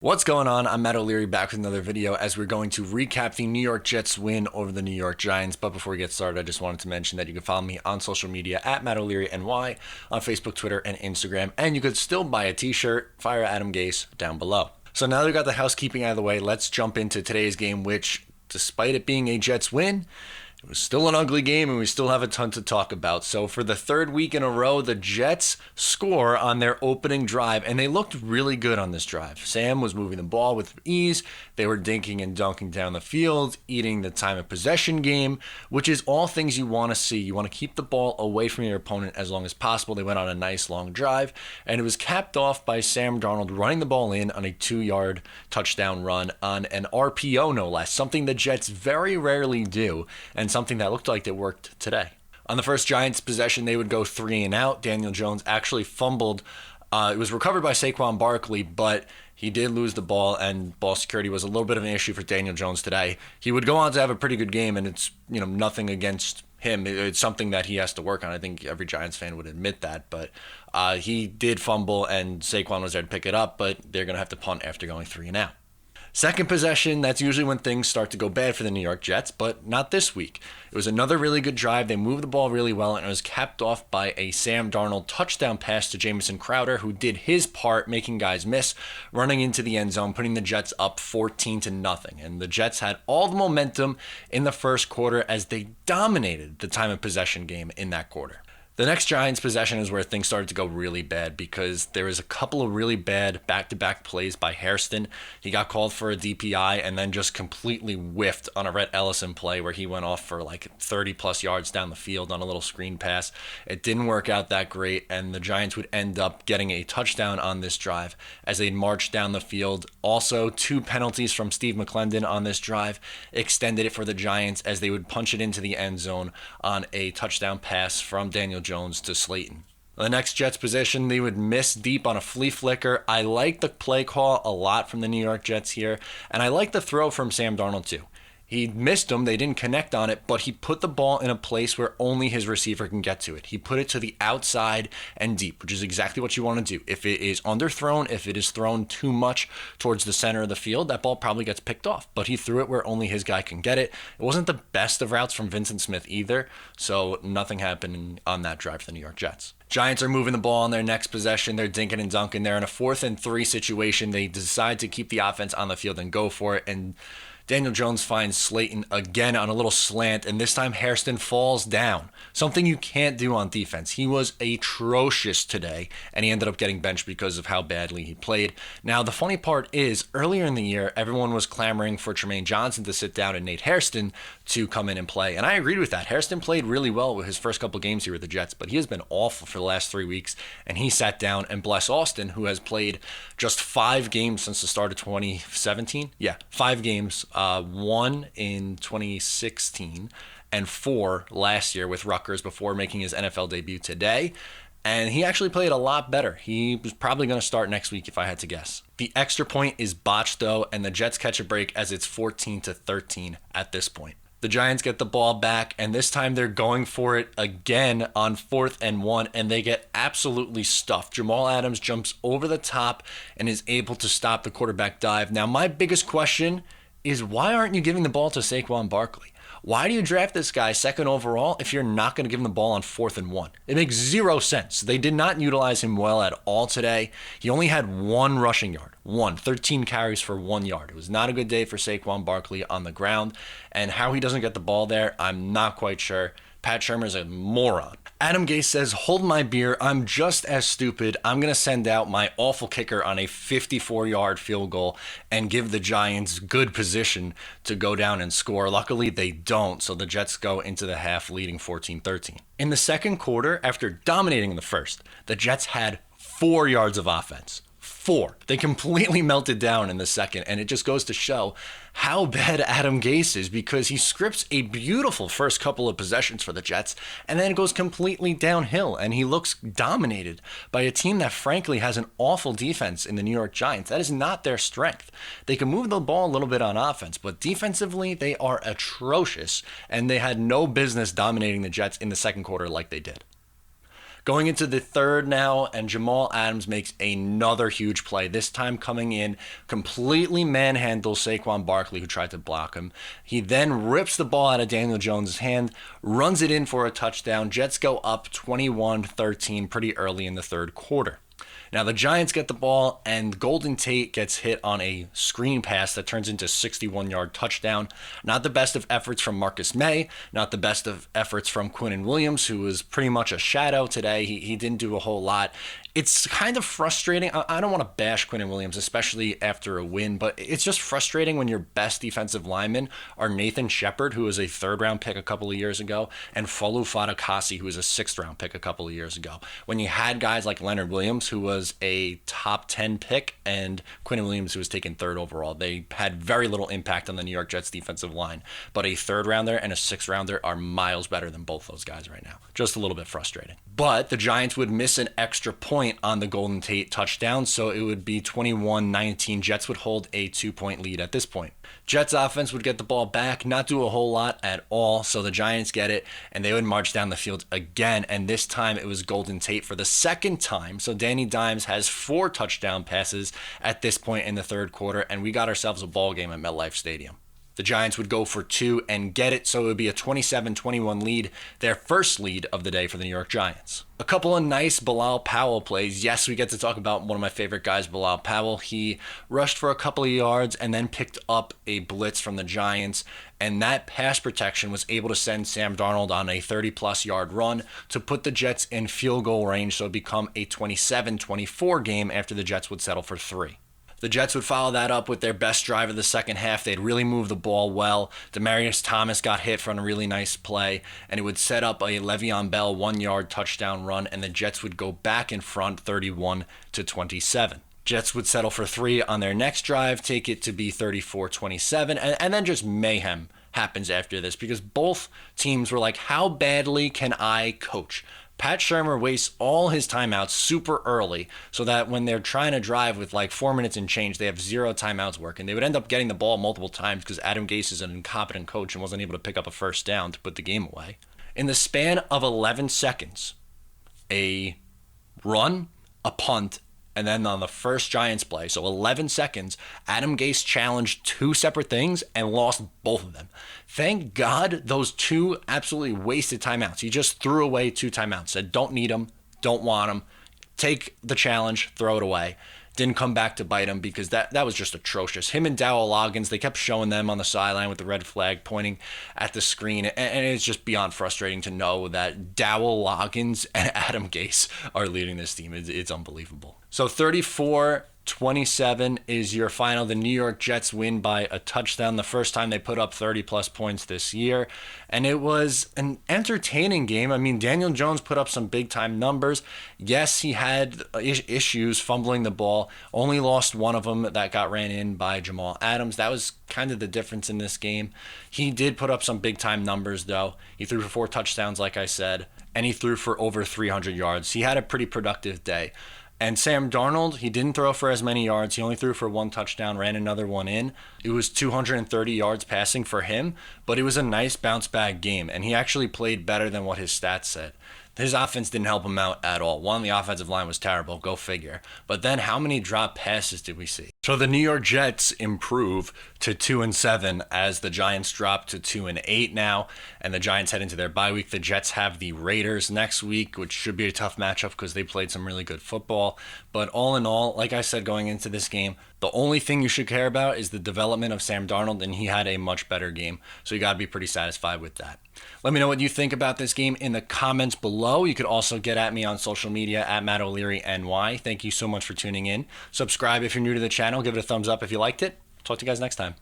What's going on? I'm Matt O'Leary back with another video as we're going to recap the New York Jets win over the New York Giants. But before we get started, I just wanted to mention that you can follow me on social media at Matt O'Leary NY on Facebook, Twitter, and Instagram. And you could still buy a t-shirt, Fire Adam Gase, down below. So now that we got the housekeeping out of the way, let's jump into today's game, which, despite it being a Jets win, it was still an ugly game, and we still have a ton to talk about. So for the third week in a row, the Jets score on their opening drive, and they looked really good on this drive. Sam was moving the ball with ease. They were dinking and dunking down the field, eating the time of possession game, which is all things you want to see. You want to keep the ball away from your opponent as long as possible. They went on a nice long drive, and it was capped off by Sam Darnold running the ball in on a 2-yard touchdown run on an RPO, no less, something the Jets very rarely do, and something that looked like it worked today. On the first Giants possession, they would go 3 and out. Daniel Jones actually fumbled. It was recovered by Saquon Barkley, but he did lose the ball, and ball security was a little bit of an issue for Daniel Jones today. He would go on to have a pretty good game, and it's nothing against him. It's something that he has to work on. I think every Giants fan would admit that, but he did fumble, and Saquon was there to pick it up, but they're going to have to punt after going 3 and out. Second possession, that's usually when things start to go bad for the New York Jets, but not this week. It was another really good drive. They moved the ball really well, and it was capped off by a Sam Darnold touchdown pass to Jamison Crowder, who did his part, making guys miss, running into the end zone, putting the Jets up 14-0. And the Jets had all the momentum in the first quarter as they dominated the time of possession game in that quarter. The next Giants possession is where things started to go really bad because there was a couple of really bad back-to-back plays by Hairston. He got called for a DPI and then just completely whiffed on a Rhett Ellison play where he went off for like 30-plus yards down the field on a little screen pass. It didn't work out that great, and the Giants would end up getting a touchdown on this drive as they marched down the field. Also, 2 penalties from Steve McClendon on this drive extended it for the Giants as they would punch it into the end zone on a touchdown pass from Daniel Jones to Slayton. The next Jets possession, they would miss deep on a flea flicker. I like the play call a lot from the New York Jets here, and I like the throw from Sam Darnold too. He missed them, they didn't connect on it, but he put the ball in a place where only his receiver can get to it. He put it to the outside and deep, which is exactly what you want to do. If it is underthrown, if it is thrown too much towards the center of the field, that ball probably gets picked off. But he threw it where only his guy can get it. It wasn't the best of routes from Vincent Smith either, so nothing happened on that drive for the New York Jets. Giants are moving the ball on their next possession. They're dinking and dunking. They're in a 4th and 3 situation. They decide to keep the offense on the field and go for it, and Daniel Jones finds Slayton again on a little slant, and this time Hairston falls down. Something you can't do on defense. He was atrocious today, and he ended up getting benched because of how badly he played. Now, the funny part is, earlier in the year, everyone was clamoring for Tremaine Johnson to sit down and Nate Hairston to come in and play, and I agreed with that. Hairston played really well with his first couple games here with the Jets, but he has been awful for the last 3 weeks, and he sat down, and bless Austin, who has played just 5 games since the start of 2017. Yeah, 5 games. 1 in 2016 and 4 last year with Rutgers before making his NFL debut today. And he actually played a lot better. He was probably going to start next week if I had to guess. The extra point is botched though, and the Jets catch a break as it's 14-13 at this point. The Giants get the ball back, and this time they're going for it again on 4th and 1, and they get absolutely stuffed. Jamal Adams jumps over the top and is able to stop the quarterback dive. Now, my biggest question is, why aren't you giving the ball to Saquon Barkley? Why do you draft this guy 2nd overall if you're not going to give him the ball on 4th and 1? It makes 0 sense. They did not utilize him well at all today. He only had 1 rushing yard. 13 carries for 1 yard. It was not a good day for Saquon Barkley on the ground, and how he doesn't get the ball there, I'm not quite sure. Pat Shurmur's a moron. Adam Gase says, hold my beer, I'm just as stupid. I'm going to send out my awful kicker on a 54-yard field goal and give the Giants good position to go down and score. Luckily, they don't, so the Jets go into the half leading 14-13. In the second quarter, after dominating in the first, the Jets had 4 yards of offense. 4. They completely melted down in the second, and it just goes to show how bad Adam Gase is, because he scripts a beautiful first couple of possessions for the Jets, and then it goes completely downhill, and he looks dominated by a team that frankly has an awful defense in the New York Giants. That is not their strength. They can move the ball a little bit on offense, but defensively they are atrocious, and they had no business dominating the Jets in the second quarter like they did. Going into the third now, and Jamal Adams makes another huge play, this time coming in, completely manhandles Saquon Barkley, who tried to block him. He then rips the ball out of Daniel Jones' hand, runs it in for a touchdown. Jets go up 21-13 pretty early in the third quarter. Now the Giants get the ball, and Golden Tate gets hit on a screen pass that turns into a 61-yard touchdown. Not the best of efforts from Marcus May, not the best of efforts from Quinnen Williams, who was pretty much a shadow today. He didn't do a whole lot. It's kind of frustrating. I don't want to bash Quinnen Williams, especially after a win, but it's just frustrating when your best defensive linemen are Nathan Shepard, who was a third-round pick a couple of years ago, and Folu Fadakasi, who was a sixth-round pick a couple of years ago. When you had guys like Leonard Williams, who was a top 10 pick, and Quinnen Williams, who was taken third overall, they had very little impact on the New York Jets defensive line. But a third-rounder and a sixth-rounder are miles better than both those guys right now. Just a little bit frustrating. But the Giants would miss an extra point on the Golden Tate touchdown, so it would be 21-19. Jets would hold a 2-point lead at this point. Jets offense would get the ball back, not do a whole lot at all, so the Giants get it, and they would march down the field again, and this time it was Golden Tate for the second time. So Danny Dimes has 4 touchdown passes at this point in the third quarter, and we got ourselves a ball game at MetLife Stadium. The Giants would go for 2 and get it, so it would be a 27-21 lead, their first lead of the day for the New York Giants. A couple of nice Bilal Powell plays. Yes, we get to talk about one of my favorite guys, Bilal Powell. He rushed for a couple of yards and then picked up a blitz from the Giants, and that pass protection was able to send Sam Darnold on a 30-plus yard run to put the Jets in field goal range, so it would become a 27-24 game after the Jets would settle for 3. The Jets would follow that up with their best drive of the second half. They'd really move the ball well. Demaryius Thomas got hit for a really nice play, and it would set up a Le'Veon Bell 1-yard touchdown run, and the Jets would go back in front 31-27. Jets would settle for 3 on their next drive, take it to be 34-27, and then just mayhem happens after this, because both teams were like, how badly can I coach? Pat Shurmur wastes all his timeouts super early so that when they're trying to drive with like 4 minutes and change, they have 0 timeouts working. They would end up getting the ball multiple times because Adam Gase is an incompetent coach and wasn't able to pick up a first down to put the game away. In the span of 11 seconds, a run, a punt, and then on the first Giants play, so 11 seconds, Adam Gase challenged 2 separate things and lost both of them. Thank God those 2 absolutely wasted timeouts. He just threw away 2 timeouts, said don't need them, don't want them, take the challenge, throw it away. Didn't come back to bite him because that was just atrocious. Him and Dowell Loggins, they kept showing them on the sideline with the red flag pointing at the screen, and it's just beyond frustrating to know that Dowell Loggins and Adam Gase are leading this team. It's unbelievable. So 34-27 is your final. The New York Jets win by a touchdown, the first time they put up 30-plus points this year. And it was an entertaining game. I mean, Daniel Jones put up some big-time numbers. Yes, he had issues fumbling the ball. Only lost one of them that got ran in by Jamal Adams. That was kind of the difference in this game. He did put up some big-time numbers, though. He threw for 4 touchdowns, like I said, and he threw for over 300 yards. He had a pretty productive day. And Sam Darnold, he didn't throw for as many yards. He only threw for 1 touchdown, ran another one in. It was 230 yards passing for him, but it was a nice bounce-back game, and he actually played better than what his stats said. His offense didn't help him out at all. One, the offensive line was terrible, go figure. But then how many drop passes did we see? So the New York Jets improve to 2-7 as the Giants drop to 2-8 now, and the Giants head into their bye week. The Jets have the Raiders next week, which should be a tough matchup because they played some really good football. But all in all, like I said going into this game, the only thing you should care about is the development of Sam Darnold, and he had a much better game. So you got to be pretty satisfied with that. Let me know what you think about this game in the comments below. You could also get at me on social media at Matt O'Leary NY. Thank you so much for tuning in. Subscribe if you're new to the channel. Give it a thumbs up if you liked it. Talk to you guys next time.